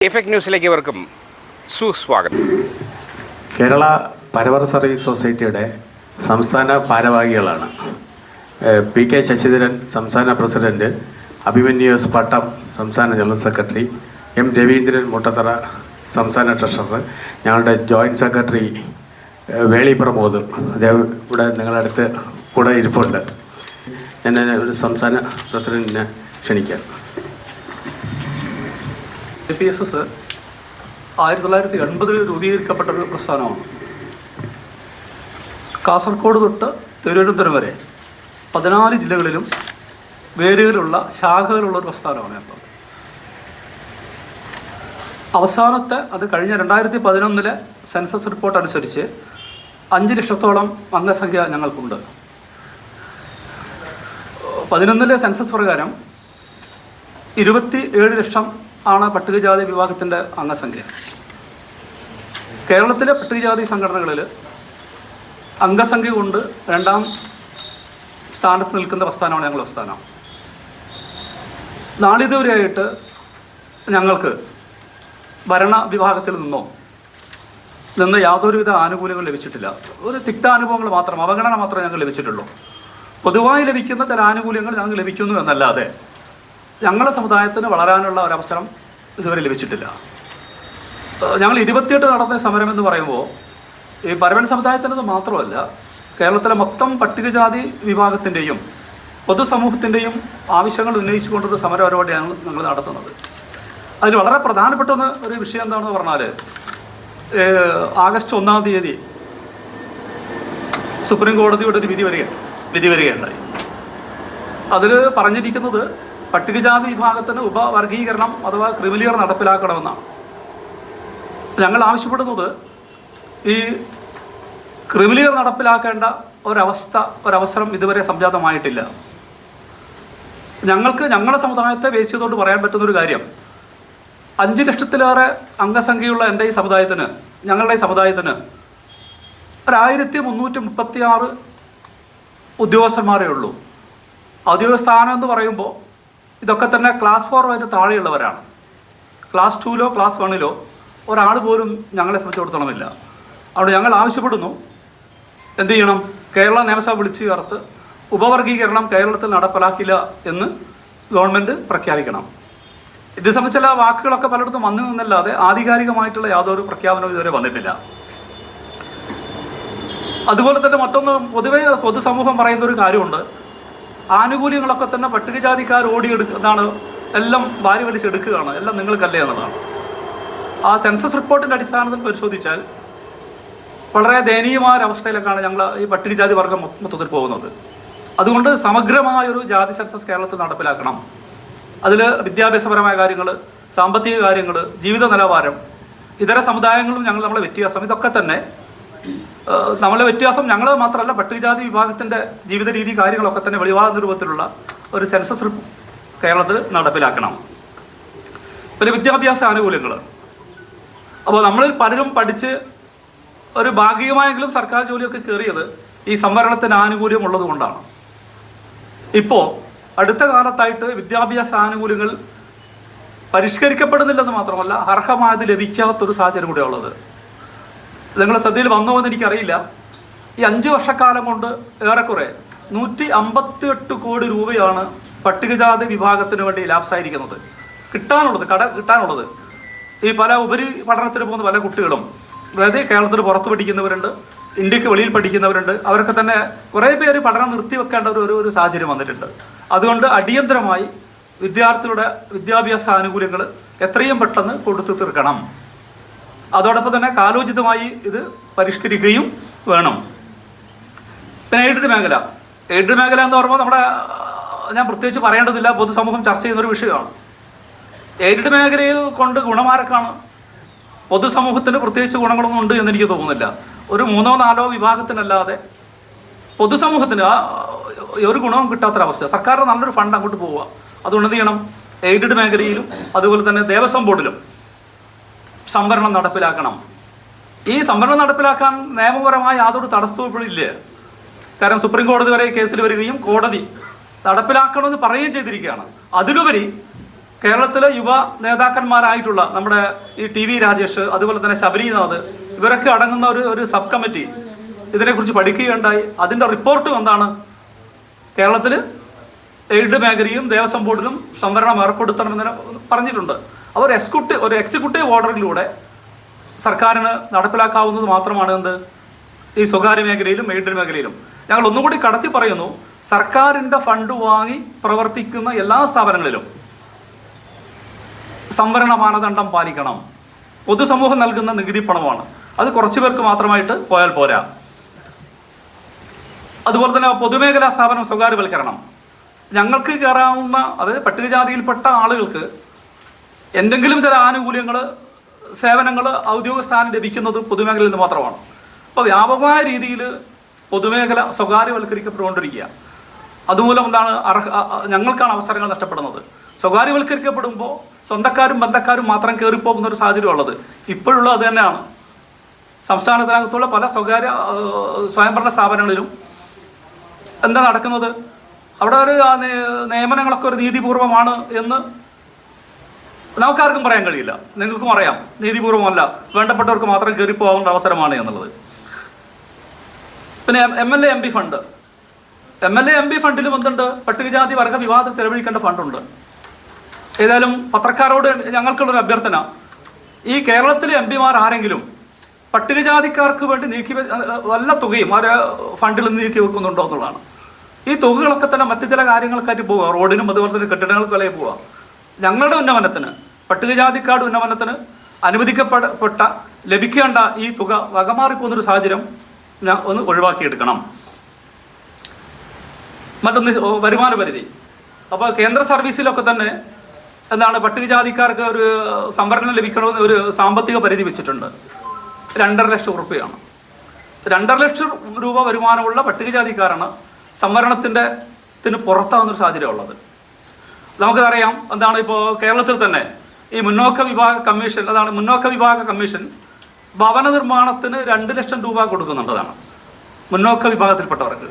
Effect ന്യൂസിലേക്ക് ഇവർക്കും സുസ്വാഗതം. കേരള പരവർ സർവീസ് സൊസൈറ്റിയുടെ സംസ്ഥാന ഭാരവാഹികളാണ് പി കെ ശശിധരൻ സംസ്ഥാന പ്രസിഡന്റ്, അഭിമന്യു എസ് പട്ടം സംസ്ഥാന general secretary, M Raveendran Muttathara സംസ്ഥാന ട്രഷറർ, ഞങ്ങളുടെ ജോയിൻറ്റ് സെക്രട്ടറി വേളി പ്രമോദ്, അദ്ദേഹം ഇവിടെ നിങ്ങളുടെ അടുത്ത് കൂടെ ഇരിപ്പുണ്ട്. ഞാൻ ഒരു സംസ്ഥാന പ്രസിഡന്റിനെ ക്ഷണിക്കാം. APSS 1980 രൂപീകരിക്കപ്പെട്ടൊരു പ്രസ്ഥാനമാണ്. കാസർഗോഡ് തൊട്ട് തിരുവനന്തപുരം വരെ 14 ജില്ലകളിലും വേരുകളുള്ള ശാഖകളുള്ളൊരു പ്രസ്ഥാനമാണ്. അപ്പോൾ അവസാനത്തെ അത് കഴിഞ്ഞ 2011 സെൻസസ് റിപ്പോർട്ട് അനുസരിച്ച് 5 ലക്ഷത്തോളം അംഗസംഖ്യ ഞങ്ങൾക്കുണ്ട്. 2011 സെൻസസ് പ്രകാരം 27 ലക്ഷം ആണ് പട്ടികജാതി വിഭാഗത്തിൻ്റെ അംഗസംഖ്യ. കേരളത്തിലെ പട്ടികജാതി സംഘടനകളിൽ അംഗസംഖ്യ കൊണ്ട് 2ാം സ്ഥാനത്ത് നിൽക്കുന്ന പ്രസ്ഥാനമാണ് ഞങ്ങളുടെ പ്രസ്ഥാനം. നാളിതുവരെയായിട്ട് ഞങ്ങൾക്ക് ഭരണ വിഭാഗത്തിൽ നിന്ന് യാതൊരുവിധ ആനുകൂല്യങ്ങൾ ലഭിച്ചിട്ടില്ല. ഒരു തിക്താനുഭവങ്ങൾ മാത്രം, അവഗണന മാത്രമേ ഞങ്ങൾക്ക് ലഭിച്ചിട്ടുള്ളൂ. പൊതുവായി ലഭിക്കുന്ന ചില ആനുകൂല്യങ്ങൾ ഞങ്ങൾക്ക് ലഭിക്കുന്നു എന്നല്ലാതെ ഞങ്ങളുടെ സമുദായത്തിന് വളരാനുള്ള ഒരവസരം ഇതുവരെ ലഭിച്ചിട്ടില്ല. ഞങ്ങൾ 28 നടന്ന സമരം എന്ന് പറയുമ്പോൾ ഈ പരവൻ സമുദായത്തിനത് മാത്രമല്ല, കേരളത്തിലെ മൊത്തം പട്ടികജാതി വിഭാഗത്തിൻ്റെയും പൊതുസമൂഹത്തിൻ്റെയും ആവശ്യങ്ങൾ ഉന്നയിച്ചുകൊണ്ടൊരു സമര പരിപാടിയാണ് ഞങ്ങൾ നടത്തുന്നത്. അതിൽ വളരെ പ്രധാനപ്പെട്ട ഒരു വിഷയം എന്താണെന്ന് പറഞ്ഞാൽ, ആഗസ്റ്റ് 1-ാം തീയതി സുപ്രീം കോടതിയുടെ ഒരു വിധി വരികയുണ്ടായി. അതിൽ പറഞ്ഞിരിക്കുന്നത് പട്ടികജാതി വിഭാഗത്തിന് ഉപവർഗീകരണം അഥവാ ക്രിമിലിയർ നടപ്പിലാക്കണമെന്നാണ്. ഞങ്ങൾ ഈ ക്രിമിലിയർ നടപ്പിലാക്കേണ്ട ഒരവസരം ഇതുവരെ സംജാതമായിട്ടില്ല. ഞങ്ങളുടെ സമുദായത്തെ ബേസ് ചെയ്തുകൊണ്ട് പറയാൻ പറ്റുന്നൊരു കാര്യം, 5 ലക്ഷത്തിലേറെ അംഗസംഖ്യയുള്ള ഞങ്ങളുടെ സമുദായത്തിന് 1336 ഉദ്യോഗസ്ഥന്മാരേ ഉള്ളൂ. ഔദ്യോഗിക സ്ഥാനം എന്ന് പറയുമ്പോൾ ഇതൊക്കെ തന്നെ ക്ലാസ് 4 അതിന് താഴെയുള്ളവരാണ്. ക്ലാസ് 2-ലോ ക്ലാസ് 1-ലോ ഒരാൾ പോലും ഞങ്ങളെ സംബന്ധിച്ചിടത്തോളമില്ല. അവിടെ ഞങ്ങൾ ആവശ്യപ്പെടുന്നു, എന്ത് ചെയ്യണം? കേരള നിയമസഭ വിളിച്ചു ചേർത്ത് ഉപവർഗീകരണം കേരളത്തിൽ നടപ്പിലാക്കില്ല എന്ന് ഗവൺമെൻറ് പ്രഖ്യാപിക്കണം. ഇത് സംബന്ധിച്ചുള്ള വാക്കുകളൊക്കെ പലയിടത്തും വന്നു എന്നല്ലാതെ ആധികാരികമായിട്ടുള്ള യാതൊരു പ്രഖ്യാപനവും ഇതുവരെ വന്നിട്ടില്ല. അതുപോലെ തന്നെ മറ്റൊന്ന്, പൊതുസമൂഹം പറയുന്ന ഒരു കാര്യമുണ്ട്, ആനുകൂല്യങ്ങളൊക്കെ തന്നെ പട്ടികജാതിക്കാർ ഓടിയെടുക്കുന്നതാണ്, എല്ലാം വാരി വലിച്ചെടുക്കുകയാണ്, എല്ലാം നിങ്ങൾക്കല്ലേ എന്നതാണ്. ആ സെൻസസ് റിപ്പോർട്ടിൻ്റെ അടിസ്ഥാനത്തിൽ പരിശോധിച്ചാൽ വളരെ ദയനീയമായ അവസ്ഥയിലേക്കാണ് ഞങ്ങൾ ഈ പട്ടികജാതി വർഗം മൊത്തത്തിൽ പോകുന്നത്. അതുകൊണ്ട് സമഗ്രമായൊരു ജാതി സെൻസസ് കേരളത്തിൽ നടപ്പിലാക്കണം. അതിൽ വിദ്യാഭ്യാസപരമായ കാര്യങ്ങൾ, സാമ്പത്തിക കാര്യങ്ങൾ, ജീവിത നിലവാരം, ഇതര സമുദായങ്ങളും നമ്മളെ വ്യത്യാസം, ഇതൊക്കെ തന്നെ നമ്മളെ വ്യത്യാസം ഞങ്ങൾ മാത്രമല്ല, പട്ടികജാതി വിഭാഗത്തിൻ്റെ ജീവിത രീതി കാര്യങ്ങളൊക്കെ തന്നെ വെളിവാകുന്ന രൂപത്തിലുള്ള ഒരു സെൻസസ് കേരളത്തിൽ നടപ്പിലാക്കണം. പിന്നെ വിദ്യാഭ്യാസ ആനുകൂല്യങ്ങൾ. അപ്പോൾ നമ്മളിൽ പലരും പഠിച്ച് ഒരു ഭാഗികമായെങ്കിലും സർക്കാർ ജോലിയൊക്കെ കയറിയത് ഈ സംവരണത്തിന് ആനുകൂല്യം ഉള്ളത് കൊണ്ടാണ്. ഇപ്പോൾ അടുത്ത കാലത്തായിട്ട് വിദ്യാഭ്യാസ ആനുകൂല്യങ്ങൾ പരിഷ്കരിക്കപ്പെടുന്നില്ലെന്ന് മാത്രമല്ല, അർഹമായത് ലഭിക്കാത്തൊരു സാഹചര്യം കൂടെ ഉള്ളത്. നിങ്ങളുടെ ശ്രദ്ധയിൽ വന്നോ എന്ന് എനിക്കറിയില്ല. ഈ 5 വർഷക്കാലം കൊണ്ട് ഏറെക്കുറെ 158 കോടി രൂപയാണ് പട്ടികജാതി വിഭാഗത്തിന് വേണ്ടി ലാപ്സായിരിക്കുന്നത്. കിട്ടാനുള്ളത് ഈ പല ഉപരി പഠനത്തിന് പോകുന്ന പല കുട്ടികളും, അതായത് കേരളത്തിന് പുറത്ത് പഠിക്കുന്നവരുണ്ട്, ഇന്ത്യക്ക് വെളിയിൽ പഠിക്കുന്നവരുണ്ട്, അവരൊക്കെ തന്നെ കുറേ പേര് പഠനം നിർത്തിവെക്കേണ്ട ഒരു സാഹചര്യം വന്നിട്ടുണ്ട്. അതുകൊണ്ട് അടിയന്തരമായി വിദ്യാർത്ഥികളുടെ വിദ്യാഭ്യാസ ആനുകൂല്യങ്ങൾ എത്രയും പെട്ടെന്ന് കൊടുത്തു തീർക്കണം. അതോടൊപ്പം തന്നെ കാലോചിതമായി ഇത് പരിഷ്കരിക്കുകയും വേണം. പിന്നെ എയ്ഡഡ് മേഖല എന്ന് പറയുമ്പോൾ ഞാൻ പ്രത്യേകിച്ച് പറയേണ്ടതില്ല, പൊതുസമൂഹം ചർച്ച ചെയ്യുന്നൊരു വിഷയമാണ്. എയ്ഡഡ് മേഖലയിൽ കൊണ്ട് ഗുണമാരക്കാണ്? പൊതുസമൂഹത്തിന് പ്രത്യേകിച്ച് ഗുണങ്ങളൊന്നും ഉണ്ട് എന്ന് എനിക്ക് തോന്നുന്നില്ല. ഒരു 3-4 വിഭാഗത്തിനല്ലാതെ പൊതുസമൂഹത്തിന് ഒരു ഗുണവും കിട്ടാത്തൊരവസ്ഥ. സർക്കാരിന് നല്ലൊരു ഫണ്ട് അങ്ങോട്ട് പോവുക. അതുകൊണ്ട് എന്ത് ചെയ്യണം? എയ്ഡഡ് മേഖലയിലും അതുപോലെ തന്നെ ദേവസ്വം ബോർഡിലും സംവരണം നടപ്പിലാക്കണം. ഈ സംവരണം നടപ്പിലാക്കാൻ നിയമപരമായ യാതൊരു തടസ്സവും ഇപ്പോഴില്ല. കാരണം സുപ്രീം കോടതി വരെ കേസിൽ വരികയും കോടതി നടപ്പിലാക്കണമെന്ന് പറയുകയും ചെയ്തിരിക്കുകയാണ്. അതിലുപരി കേരളത്തിലെ യുവ നേതാക്കന്മാരായിട്ടുള്ള നമ്മുടെ ഈ TV രാജേഷ്, അതുപോലെ തന്നെ ശബരിനാഥ്, ഇവരൊക്കെ അടങ്ങുന്ന ഒരു സബ് കമ്മിറ്റി ഇതിനെക്കുറിച്ച് പഠിക്കുകയുണ്ടായി. അതിൻ്റെ റിപ്പോർട്ട് എന്താണ്? കേരളത്തിൽ എയ്ഡ് മേഖലയും ദേവസ്വം ബോർഡിലും സംവരണം ഏർപ്പെടുത്തണമെന്ന് പറഞ്ഞിട്ടുണ്ട്. അവർ ഒരു എക്സിക്യൂട്ടീവ് ഓർഡറിലൂടെ സർക്കാരിന് നടപ്പിലാക്കാവുന്നത് മാത്രമാണ് എന്ത്, ഈ സ്വകാര്യ മേഖലയിലും എയ്ഡ് മേഖലയിലും. ഞങ്ങൾ ഒന്നുകൂടി കടത്തി പറയുന്നു, സർക്കാരിൻ്റെ ഫണ്ട് വാങ്ങി പ്രവർത്തിക്കുന്ന എല്ലാ സ്ഥാപനങ്ങളിലും സംവരണ മാനദണ്ഡം പാലിക്കണം. പൊതുസമൂഹം നൽകുന്ന നികുതി പണമാണ്, അത് കുറച്ചു പേർക്ക് മാത്രമായിട്ട് പോയാൽ പോരാ. അതുപോലെ തന്നെ പൊതുമേഖലാ സ്ഥാപനം സ്വകാര്യവൽക്കരണം. ഞങ്ങൾക്ക് കയറാവുന്ന, അതായത് പട്ടികജാതിയിൽപ്പെട്ട ആളുകൾക്ക് എന്തെങ്കിലും ചില ആനുകൂല്യങ്ങൾ, സേവനങ്ങൾ, ഔദ്യോഗിക സ്ഥാനം ലഭിക്കുന്നത് പൊതുമേഖലയിൽ നിന്ന് മാത്രമാണ്. അപ്പോൾ വ്യാപകമായ രീതിയിൽ പൊതുമേഖല സ്വകാര്യവൽക്കരിക്കപ്പെട്ടുകൊണ്ടിരിക്കുക. അതുമൂലം എന്താണ്, ഞങ്ങൾക്കാണ് അവസരങ്ങൾ നഷ്ടപ്പെടുന്നത്. സ്വകാര്യവൽക്കരിക്കപ്പെടുമ്പോൾ സ്വന്തക്കാരും ബന്ധക്കാരും മാത്രം കയറിപ്പോകുന്ന ഒരു സാഹചര്യം ഉള്ളത് ഇപ്പോഴുള്ളത് അത് തന്നെയാണ്. സംസ്ഥാനത്തിനകത്തുള്ള പല സ്വകാര്യ സ്വയംഭരണ സ്ഥാപനങ്ങളിലും എന്താ നടക്കുന്നത്, അവിടെ ഒരു നിയമനങ്ങളൊക്കെ ഒരു നീതിപൂർവമാണ് എന്ന് നമുക്കാർക്കും പറയാൻ കഴിയില്ല. നിങ്ങൾക്കും അറിയാം, നീതിപൂർവമല്ല, വേണ്ടപ്പെട്ടവർക്ക് മാത്രം കയറിപ്പോകേണ്ട അവസരമാണ് എന്നുള്ളത്. പിന്നെ MLA MP fund, MLA MP ഫണ്ടിലും എന്തുണ്ട്, പട്ടികജാതി വർഗ വിവാദത്തിൽ ചെലവഴിക്കേണ്ട ഫണ്ടുണ്ട്. ഏതായാലും പത്രക്കാരോട് ഞങ്ങൾക്കുള്ളൊരു അഭ്യർത്ഥന, ഈ കേരളത്തിലെ MP-മാർ ആരെങ്കിലും പട്ടികജാതിക്കാർക്ക് വേണ്ടി വല്ല തുകയും ആ ഫണ്ടിൽ നിന്ന് നീക്കി വെക്കുന്നുണ്ടോ എന്നുള്ളതാണ്. ഈ തുകകളൊക്കെ തന്നെ മറ്റു ചില കാര്യങ്ങൾക്കായിട്ട് പോവുക, റോഡിനും അതുപോലെ തന്നെ കെട്ടിടങ്ങൾക്ക് വിലയിൽ പോവുക. ഞങ്ങളുടെ ഉന്നമനത്തിന്, പട്ടികജാതിക്കാരുടെ ഉന്നമനത്തിന് അനുവദിക്കപ്പെട്ട ലഭിക്കേണ്ട ഈ തുക വകമാറിപ്പോകുന്നൊരു സാഹചര്യം ഒന്ന് ഒഴിവാക്കിയെടുക്കണം. മറ്റൊന്ന് വരുമാന പരിധി. അപ്പോൾ കേന്ദ്ര സർവീസിലൊക്കെ തന്നെ എന്താണ്, പട്ടികജാതിക്കാർക്ക് ഒരു സംവരണം ലഭിക്കണമെന്ന് ഒരു സാമ്പത്തിക പരിധി വെച്ചിട്ടുണ്ട്. 2.5 ലക്ഷം രൂപയാണ്. 2.5 ലക്ഷം രൂപ വരുമാനമുള്ള പട്ടികജാതിക്കാരാണ് സംവരണത്തിന് പുറത്താവുന്നൊരു സാഹചര്യം ഉള്ളത്. നമുക്കറിയാം എന്താണ്, ഇപ്പോൾ കേരളത്തിൽ തന്നെ ഈ മുന്നോക്ക വിഭാഗ കമ്മീഷൻ, അതാണ് മുന്നോക്ക വിഭാഗ കമ്മീഷൻ ഭവന നിർമ്മാണത്തിന് 2 ലക്ഷം രൂപ കൊടുക്കുന്നുണ്ടതാണ് മുന്നോക്ക വിഭാഗത്തിൽപ്പെട്ടവർക്ക്.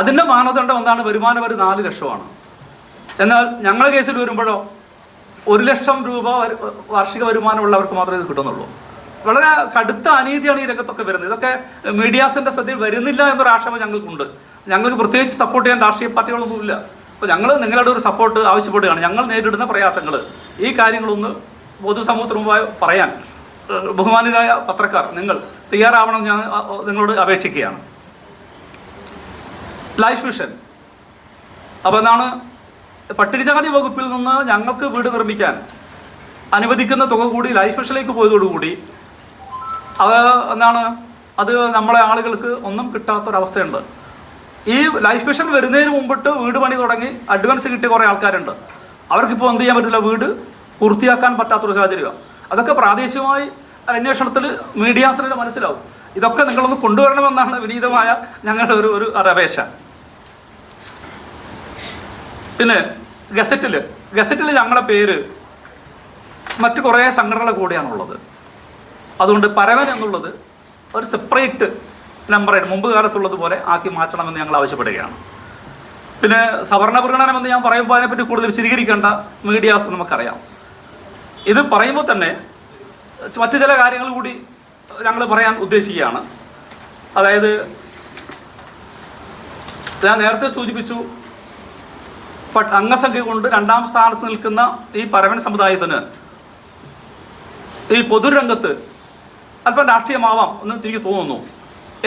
അതിൻ്റെ മാനദണ്ഡം എന്താണ്, വരുമാന പരിധി 4 ലക്ഷമാണ്. എന്നാൽ ഞങ്ങളുടെ കേസിൽ വരുമ്പോഴോ 1 ലക്ഷം രൂപ വാർഷിക വരുമാനമുള്ളവർക്ക് മാത്രമേ ഇത് കിട്ടുന്നുള്ളൂ. വളരെ കടുത്ത അനീതിയാണ് ഈ രംഗത്തൊക്കെ വരുന്നത്. ഇതൊക്കെ മീഡിയാസിൻ്റെ ശ്രദ്ധയിൽ വരുന്നില്ല എന്നൊരു ആശങ്ക ഞങ്ങൾക്കുണ്ട്. ഞങ്ങൾക്ക് പ്രത്യേകിച്ച് സപ്പോർട്ട് ചെയ്യാൻ രാഷ്ട്രീയ പാർട്ടികളൊന്നുമില്ല. അപ്പോൾ ഞങ്ങൾ നിങ്ങളുടെ ഒരു സപ്പോർട്ട് ആവശ്യപ്പെടുകയാണ്. ഞങ്ങൾ നേരിടുന്ന പ്രയാസങ്ങൾ, ഈ കാര്യങ്ങളൊന്ന് പൊതുസമൂഹത്തിന് മുമ്പായി പറയാൻ ബഹുമാനരായ പത്രക്കാർ നിങ്ങൾ തയ്യാറാവണം, ഞാൻ നിങ്ങളോട് അപേക്ഷിക്കുകയാണ്. ലൈഫ് മിഷൻ, അപ്പോൾ എന്താണ്, പട്ടികജാതി വകുപ്പിൽ നിന്ന് ഞങ്ങൾക്ക് വീട് നിർമ്മിക്കാൻ അനുവദിക്കുന്ന തുക കൂടി ലൈഫ് മിഷനിലേക്ക് പോയതോടുകൂടി അത് എന്താണ്, അത് നമ്മളെ ആളുകൾക്ക് ഒന്നും കിട്ടാത്തൊരവസ്ഥയുണ്ട്. ഈ ലൈഫ് മിഷൻ വരുന്നതിന് മുമ്പിട്ട് വീട് പണി തുടങ്ങി അഡ്വാൻസ് കിട്ടിയ കുറേ ആൾക്കാരുണ്ട്. അവർക്കിപ്പോൾ എന്ത് ചെയ്യാൻ പറ്റില്ല, വീട് പൂർത്തിയാക്കാൻ പറ്റാത്തൊരു സാഹചര്യമാണ്. അതൊക്കെ പ്രാദേശികമായി അന്വേഷണത്തിൽ മീഡിയാസിന് മനസ്സിലാവും. ഇതൊക്കെ നിങ്ങളൊന്ന് കൊണ്ടുവരണമെന്നാണ് വിനീതമായ ഞങ്ങളുടെ ഒരു അപേക്ഷ. പിന്നെ ഗസറ്റിൽ ഞങ്ങളുടെ പേര് മറ്റു കുറേ സംഘടനകളുടെ കൂടെയാണുള്ളത്. അതുകൊണ്ട് പരവൻ എന്നുള്ളത് ഒരു സെപ്പറേറ്റ് നമ്പറായിട്ട് മുമ്പ് കാലത്തുള്ളതുപോലെ ആക്കി മാറ്റണമെന്ന് ഞങ്ങൾ ആവശ്യപ്പെടുകയാണ്. പിന്നെ സവർണ പ്രകടനം എന്ന് ഞാൻ പറയുമ്പോൾ അതിനെപ്പറ്റി കൂടുതൽ വിശദീകരിക്കേണ്ട മീഡിയാസ് നമുക്കറിയാം. ഇത് പറയുമ്പോൾ തന്നെ മറ്റു ചില കാര്യങ്ങൾ കൂടി ഞങ്ങൾ പറയാൻ ഉദ്ദേശിക്കുകയാണ്. അതായത് ഞാൻ നേരത്തെ സൂചിപ്പിച്ചു, അംഗസംഖ്യ കൊണ്ട് 2ാം സ്ഥാനത്ത് നിൽക്കുന്ന ഈ പരവൻ സമുദായത്തിന് ഈ പൊതുരംഗത്ത് അല്പം രാഷ്ട്രീയമാവാം എന്ന് എനിക്ക് തോന്നുന്നു.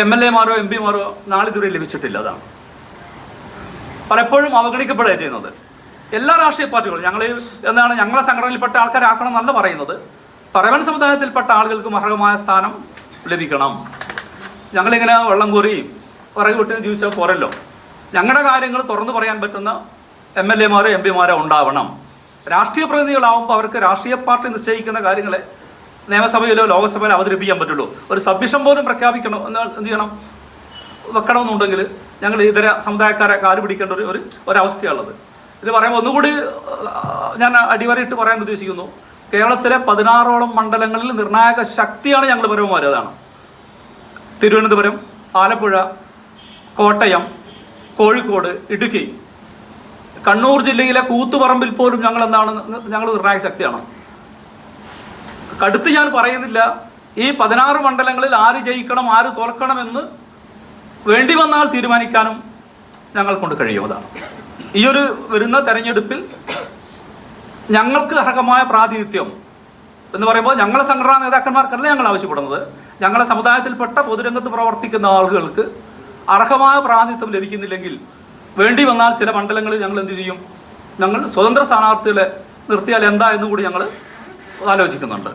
MLA-മാരോ MP-മാരോ നാളിതുവരെ ലഭിച്ചിട്ടില്ല. അതാണ് പലപ്പോഴും അവഗണിക്കപ്പെടുക ചെയ്യുന്നത്. എല്ലാ രാഷ്ട്രീയ പാർട്ടികളും ഞങ്ങളെ സംഘടനയിൽപ്പെട്ട ആൾക്കാരാക്കണം എന്നല്ല പറയുന്നത്, പരവൻ സമുദായത്തിൽപ്പെട്ട ആളുകൾക്ക് അർഹമായ സ്ഥാനം ലഭിക്കണം. ഞങ്ങളിങ്ങനെ വെള്ളം കോരി വിറക് വിട്ട് ജീവിച്ചാൽ പോരല്ലോ. ഞങ്ങളുടെ കാര്യങ്ങൾ തുറന്നു പറയാൻ പറ്റുന്ന MLA-മാരോ MP-മാരോ ഉണ്ടാവണം. രാഷ്ട്രീയ പ്രതിനിധികളാവുമ്പോൾ അവർക്ക് രാഷ്ട്രീയ പാർട്ടി നിശ്ചയിക്കുന്ന കാര്യങ്ങളെ നിയമസഭയിലോ ലോകസഭയിലോ അവതരിപ്പിക്കാൻ പറ്റുള്ളൂ. ഒരു സബ്മിഷൻ പോലും പ്രഖ്യാപിക്കണം എന്ത് ചെയ്യണം, വെക്കണമെന്നുണ്ടെങ്കിൽ ഞങ്ങൾ ഇതര സമുദായക്കാരെ കാല് പിടിക്കേണ്ട ഒരവസ്ഥയുള്ളത്. ഇത് പറയുമ്പോൾ ഒന്നുകൂടി ഞാൻ അടിവരയിട്ട് പറയാൻ ഉദ്ദേശിക്കുന്നു. കേരളത്തിലെ 16ഓളം മണ്ഡലങ്ങളിൽ നിർണായക ശക്തിയാണ് ഞങ്ങൾ പരവന്മാർ. അതാണ് തിരുവനന്തപുരം, ആലപ്പുഴ, കോട്ടയം, കോഴിക്കോട്, ഇടുക്കി. കണ്ണൂർ ജില്ലയിലെ കൂത്തുപറമ്പിൽ പോലും ഞങ്ങൾ നിർണായക ശക്തിയാണ്. കടുത്ത് ഞാൻ പറയുന്നില്ല, ഈ 16 മണ്ഡലങ്ങളിൽ ആര് ജയിക്കണം ആര് തോൽക്കണമെന്ന് വേണ്ടി വന്നാൽ തീരുമാനിക്കാനും ഞങ്ങൾ കൊണ്ട് കഴിയുന്നതാണ്. ഈ ഒരു വരുന്ന തെരഞ്ഞെടുപ്പിൽ ഞങ്ങൾക്ക് അർഹമായ പ്രാതിനിധ്യം എന്ന് പറയുമ്പോൾ ഞങ്ങളെ സംഘടനാ നേതാക്കന്മാർക്കല്ല ഞങ്ങൾ ആവശ്യപ്പെടുന്നത്, ഞങ്ങളെ സമുദായത്തിൽപ്പെട്ട പൊതുരംഗത്ത് പ്രവർത്തിക്കുന്ന ആളുകൾക്ക് അർഹമായ പ്രാതിനിധ്യം ലഭിക്കുന്നില്ലെങ്കിൽ വേണ്ടി വന്നാൽ ചില മണ്ഡലങ്ങളിൽ ഞങ്ങൾ എന്ത് ചെയ്യും, ഞങ്ങൾ സ്വതന്ത്ര സ്ഥാനാർത്ഥികളെ നിർത്തിയാൽ എന്താ എന്നും കൂടി ഞങ്ങൾ ആലോചിക്കുന്നുണ്ട്.